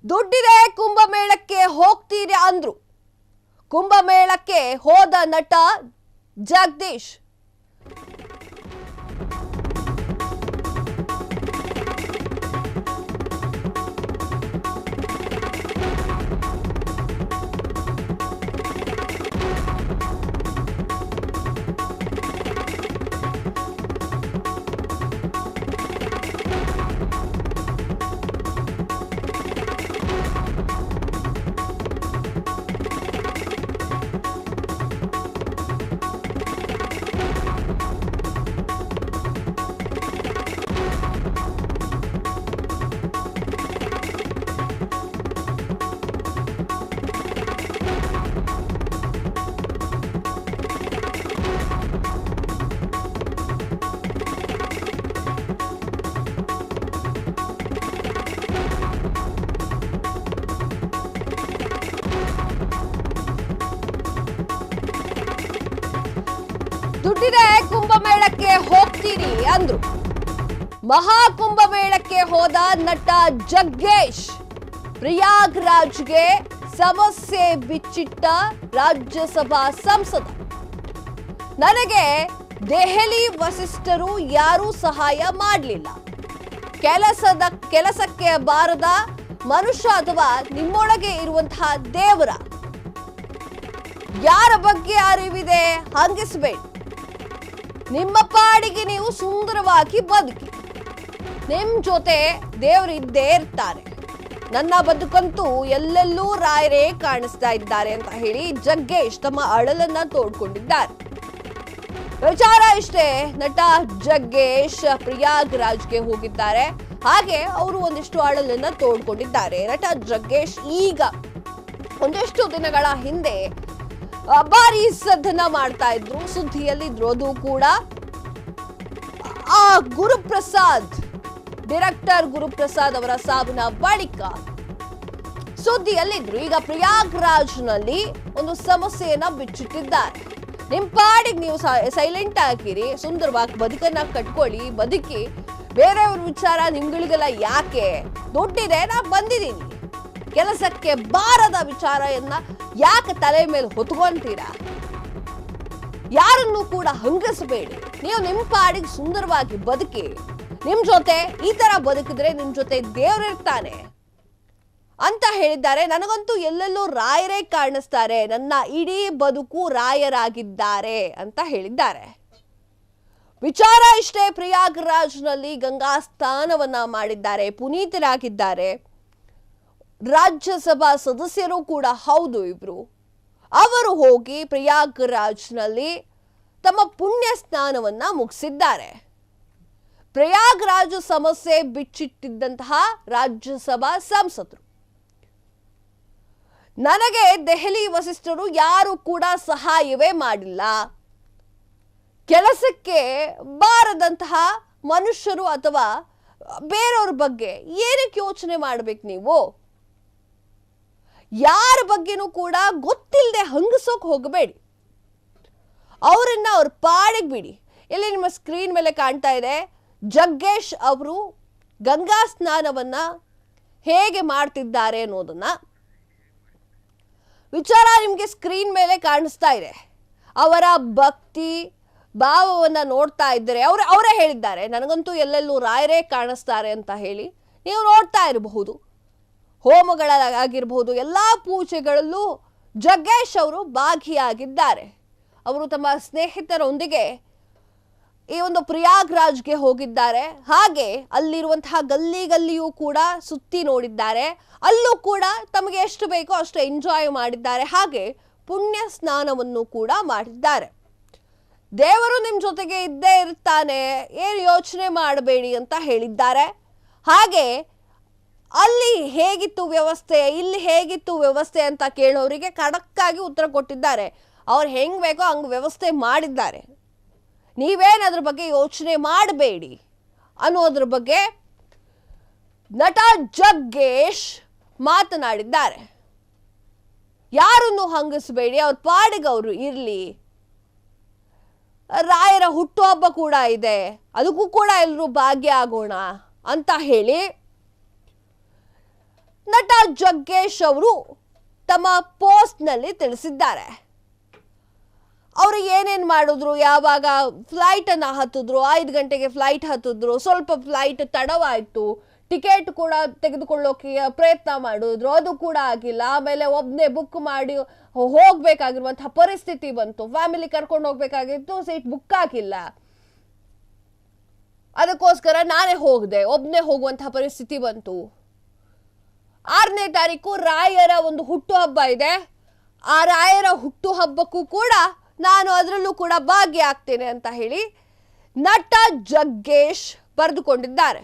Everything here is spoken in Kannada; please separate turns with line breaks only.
ದುಡ್ಡಿದೆ ಕುಂಭಮೇಳಕ್ಕೆ ಹೋಗ್ತೀರಿ ಅಂದ್ರು. ಕುಂಭಮೇಳಕ್ಕೆ ಹೋದ ನಟ ಜಗದೀಶ್. ದುಡ್ಡಿದೆ ಕುಂಭಮೇಳಕ್ಕೆ ಹೋಗ್ತೀರಿ ಅಂದ್ರು. ಮಹಾಕುಂಭಮೇಳಕ್ಕೆ ಹೋದ ನಟ ಜಗ್ಗೇಶ್. ಪ್ರಯಾಗ್ರಾಜ್ಗೆ ಸಮಸ್ಯೆ ಬಿಚ್ಚಿಟ್ಟ ರಾಜ್ಯಸಭಾ ಸಂಸದ. ನನಗೆ ದೆಹಲಿ ವಸಿಷ್ಠರು ಯಾರೂ ಸಹಾಯ ಮಾಡಲಿಲ್ಲ. ಕೆಲಸಕ್ಕೆ ಬಾರದ ಮನುಷ್ಯ ಅಥವಾ ನಿಮ್ಮೊಳಗೆ ಇರುವಂತಹ ದೇವರ ಯಾರ ಬಗ್ಗೆ ಅರಿವಿದೆ ಹಂಗಿಸಬೇಡಿ. ನಿಮ್ಮ ಪಾಡಿಗೆ ನೀವು ಸುಂದರವಾಗಿ ಬದುಕಿ. ನಿಮ್ ಜೊತೆ ದೇವರು ಇದ್ದೇ ಇರ್ತಾರೆ. ನನ್ನ ಬದುಕಂತೂ ಎಲ್ಲೆಲ್ಲೂ ರಾಯರೇ ಕಾಣಿಸ್ತಾ ಇದ್ದಾರೆ ಅಂತ ಹೇಳಿ ಜಗ್ಗೇಶ್ ತಮ್ಮ ಅಳಲನ್ನ ತೋಡ್ಕೊಂಡಿದ್ದಾರೆ. ವಿಚಾರ ಇಷ್ಟೇ, ನಟ ಜಗ್ಗೇಶ್ ಪ್ರಯಾಗ್ರಾಜ್ಗೆ ಹೋಗಿದ್ದಾರೆ. ಹಾಗೆ ಅವರು ಒಂದಿಷ್ಟು ಅಳಲನ್ನ ತೋಡ್ಕೊಂಡಿದ್ದಾರೆ. ನಟ ಜಗ್ಗೇಶ್ ಈಗ ಒಂದಿಷ್ಟು ದಿನಗಳ ಹಿಂದೆ ಭಾರಿ ಸದ್ದನ್ನ ಮಾಡ್ತಾ ಇದ್ರು, ಸುದ್ದಿಯಲ್ಲಿದ್ರು. ಅದು ಕೂಡ ಆ ಗುರುಪ್ರಸಾದ್, ಡೈರೆಕ್ಟರ್ ಗುರುಪ್ರಸಾದ್ ಅವರ ಸಾವಿನ ಬಳಿಕ ಸುದ್ದಿಯಲ್ಲಿದ್ರು. ಈಗ ಪ್ರಯಾಗ್ರಾಜ್ನಲ್ಲಿ ಒಂದು ಸಮಸ್ಯೆಯನ್ನ ಬಿಚ್ಚಿಟ್ಟಿದ್ದಾರೆ. ನಿಮ್ ಪಾಡಿಗೆ ನೀವು ಸೈಲೆಂಟ್ ಆಗಿರಿ, ಸುಂದರವಾಗಿ ಬದುಕನ್ನ ಕಟ್ಕೊಳ್ಳಿ, ಬದುಕಿ. ಬೇರೆಯವ್ರ ವಿಚಾರ ನಿಮ್ಗಳಿಗೆಲ್ಲ ಯಾಕೆ? ದುಡ್ಡಿದೆ, ನಾ ಬಂದಿದ್ದೀನಿ. ಕೆಲಸಕ್ಕೆ ಬಾರದ ವಿಚಾರವನ್ನ ಯಾಕೆ ತಲೆ ಮೇಲೆ ಹೊತ್ಕೊಂತೀರಾ? ಯಾರನ್ನು ಕೂಡ ಹಂಗಿಸಬೇಡಿ. ನೀವು ನಿಮ್ಮ ಪಾಡಿಗೆ ಸುಂದರವಾಗಿ ಬದುಕಿ. ನಿಮ್ ಜೊತೆ ಈ ತರ ಬದುಕಿದ್ರೆ ನಿಮ್ ಜೊತೆ ದೇವರಿರ್ತಾನೆ ಅಂತ ಹೇಳಿದ್ದಾರೆ. ನನಗಂತೂ ಎಲ್ಲೆಲ್ಲೂ ರಾಯರೇ ಕಾಣಿಸ್ತಾರೆ, ನನ್ನ ಇಡೀ ಬದುಕು ರಾಯರಾಗಿದ್ದಾರೆ ಅಂತ ಹೇಳಿದ್ದಾರೆ. ವಿಚಾರ ಇಷ್ಟೇ, ಪ್ರಯಾಗ್ರಾಜ್ನಲ್ಲಿ ಗಂಗಾ ಸ್ನಾನವನ್ನ ಮಾಡಿದ್ದಾರೆ, ಪುನೀತರಾಗಿದ್ದಾರೆ. ರಾಜ್ಯಸಭಾ ಸದಸ್ಯರು ಕೂಡ ಹೌದು ಇಬ್ರು. ಅವರು ಹೋಗಿ ಪ್ರಯಾಗ್ರಾಜ್ನಲ್ಲಿ ತಮ್ಮ ಪುಣ್ಯ ಸ್ನಾನವನ್ನ ಮುಗಿಸಿದ್ದಾರೆ. ಪ್ರಯಾಗ್ರಾಜ್ ಸಮಸ್ಯೆ ಬಿಚ್ಚಿಟ್ಟಿದ್ದಂತಹ ರಾಜ್ಯಸಭಾ ಸಂಸದರು, ನನಗೆ ದೆಹಲಿ ವಸಿಷ್ಠರು ಯಾರು ಕೂಡ ಸಹಾಯವೇ ಮಾಡಿಲ್ಲ. ಕೆಲಸಕ್ಕೆ ಬಾರದಂತಹ ಮನುಷ್ಯರು ಅಥವಾ ಬೇರೆಯವ್ರ ಬಗ್ಗೆ ಏನಕ್ಕೆ ಯೋಚನೆ ಮಾಡ್ಬೇಕು ನೀವು? ಯಾರ ಬಗ್ಗೆನೂ ಕೂಡ ಗೊತ್ತಿಲ್ಲದೆ ಹಂಗಸೋಕ್ ಹೋಗಬೇಡಿ. ಅವರನ್ನ ಅವ್ರ ಪಾಡಿಗೆ ಬಿಡಿ. ಇಲ್ಲಿ ನಿಮ್ಮ ಸ್ಕ್ರೀನ್ ಮೇಲೆ ಕಾಣ್ತಾ ಇದೆ ಜಗ್ಗೇಶ್ ಅವರು ಗಂಗಾ ಸ್ನಾನವನ್ನ ಹೇಗೆ ಮಾಡ್ತಿದ್ದಾರೆ ಅನ್ನೋದನ್ನ ವಿಚಾರ ನಿಮ್ಗೆ ಸ್ಕ್ರೀನ್ ಮೇಲೆ ಕಾಣಿಸ್ತಾ ಇದೆ. ಅವರ ಭಕ್ತಿ ಭಾವವನ್ನ ನೋಡ್ತಾ ಇದ್ದಾರೆ. ಅವರೇ ಹೇಳಿದ್ದಾರೆ, ನನಗಂತೂ ಎಲ್ಲೆಲ್ಲೂ ರಾಯರೇ ಕಾಣಿಸ್ತಾರೆ ಅಂತ ಹೇಳಿ. ನೀವು ನೋಡ್ತಾ ಇರಬಹುದು, ಹೋಮಗಳಾಗಿರಬಹುದು, ಎಲ್ಲಾ ಪೂಜೆಗಳಲ್ಲೂ ಜಗ್ಗೇಶ್ ಅವರು ಭಾಗಿಯಾಗಿದ್ದಾರೆ. ಅವರು ತಮ್ಮ ಸ್ನೇಹಿತರೊಂದಿಗೆ ಈ ಒಂದು ಪ್ರಯಾಗ್ರಾಜ್ಗೆ ಹೋಗಿದ್ದಾರೆ. ಹಾಗೆ ಅಲ್ಲಿರುವಂತಹ ಗಲ್ಲಿಯೂ ಕೂಡ ಸುತ್ತಿ ನೋಡಿದ್ದಾರೆ. ಅಲ್ಲೂ ಕೂಡ ತಮಗೆ ಎಷ್ಟು ಬೇಕೋ ಅಷ್ಟು ಎಂಜಾಯ್ ಮಾಡಿದ್ದಾರೆ. ಹಾಗೆ ಪುಣ್ಯ ಸ್ನಾನವನ್ನು ಕೂಡ ಮಾಡಿದ್ದಾರೆ. ದೇವರು ನಿಮ್ ಜೊತೆಗೆ ಇದ್ದೇ ಇರ್ತಾನೆ, ಏನು ಯೋಚನೆ ಮಾಡಬೇಡಿ ಅಂತ ಹೇಳಿದ್ದಾರೆ. ಹಾಗೆ ಅಲ್ಲಿ ಹೇಗಿತ್ತು ವ್ಯವಸ್ಥೆ, ಇಲ್ಲಿ ಹೇಗಿತ್ತು ವ್ಯವಸ್ಥೆ ಅಂತ ಕೇಳೋರಿಗೆ ಖಡಕ್ಕಾಗಿ ಉತ್ತರ ಕೊಟ್ಟಿದ್ದಾರೆ. ಅವ್ರು ಹೆಂಗ್ ಬೇಕೋ ಹಂಗ್ ವ್ಯವಸ್ಥೆ ಮಾಡಿದ್ದಾರೆ. ನೀವೇನು ಅದ್ರ ಬಗ್ಗೆ ಯೋಚನೆ ಮಾಡಬೇಡಿ ಅನ್ನೋದ್ರ ಬಗ್ಗೆ ನಟ ಜಗ್ಗೇಶ್ ಮಾತನಾಡಿದ್ದಾರೆ. ಯಾರನ್ನು ಹಂಗಿಸಬೇಡಿ, ಅವ್ರ ಪಾಡಿಗೆ ಅವರು ಇರ್ಲಿ. ರಾಯರ ಹುಟ್ಟುಹಬ್ಬ ಕೂಡ ಇದೆ, ಅದಕ್ಕೂ ಕೂಡ ಎಲ್ಲರೂ ಭಾಗ್ಯ ಆಗೋಣ ಅಂತ ಹೇಳಿ ನಟ ಜಗ್ಗೇಶ್ ಅವರು ತಮ್ಮ ಪೋಸ್ಟ್ನಲ್ಲಿ ತಿಳಿಸಿದ್ದಾರೆ. ಅವರು ಏನೇನು ಮಾಡಿದ್ರು, ಯಾವಾಗ ಫ್ಲೈಟನ್ನು ಹತ್ತಿದ್ರು, 5 ಗಂಟೆಗೆ ಫ್ಲೈಟ್ ಹತ್ತಿದ್ರು, ಸ್ವಲ್ಪ ಫ್ಲೈಟ್ ತಡವಾಯಿತು, ಟಿಕೆಟ್ ಕೂಡ ತೆಗೆದುಕೊಳ್ಳೋಕೆ ಪ್ರಯತ್ನ ಮಾಡಿದ್ರು, ಅದು ಕೂಡ ಆಗಿಲ್ಲ. ಆಮೇಲೆ ಒಬ್ಬನೇ ಬುಕ್ ಮಾಡಿ ಹೋಗ್ಬೇಕಾಗಿರುವಂತಹ ಪರಿಸ್ಥಿತಿ ಬಂತು, ಫ್ಯಾಮಿಲಿ ಕರ್ಕೊಂಡು ಹೋಗ್ಬೇಕಾಗಿತ್ತು, ಸೀಟ್ ಬುಕ್ ಆಗಿಲ್ಲ, ಅದಕ್ಕೋಸ್ಕರ ನಾನೇ ಹೋಗದೆ, ಒಬ್ಬನೇ ಹೋಗುವಂತಹ ಪರಿಸ್ಥಿತಿ ಬಂತು. 6ನೇ ತಾರೀಕು ರಾಯರ ಒಂದು ಹುಟ್ಟುಹಬ್ಬ ಇದೆ, ಆ ರಾಯರ ಹುಟ್ಟುಹಬ್ಬಕ್ಕೂ ಕೂಡ ನಾನು ಅದರಲ್ಲೂ ಕೂಡ ಭಾಗಿಯಾಗ್ತೇನೆ ಅಂತ ಹೇಳಿ ನಟ ಜಗ್ಗೇಶ್ ಬರೆದುಕೊಂಡಿದ್ದಾರೆ.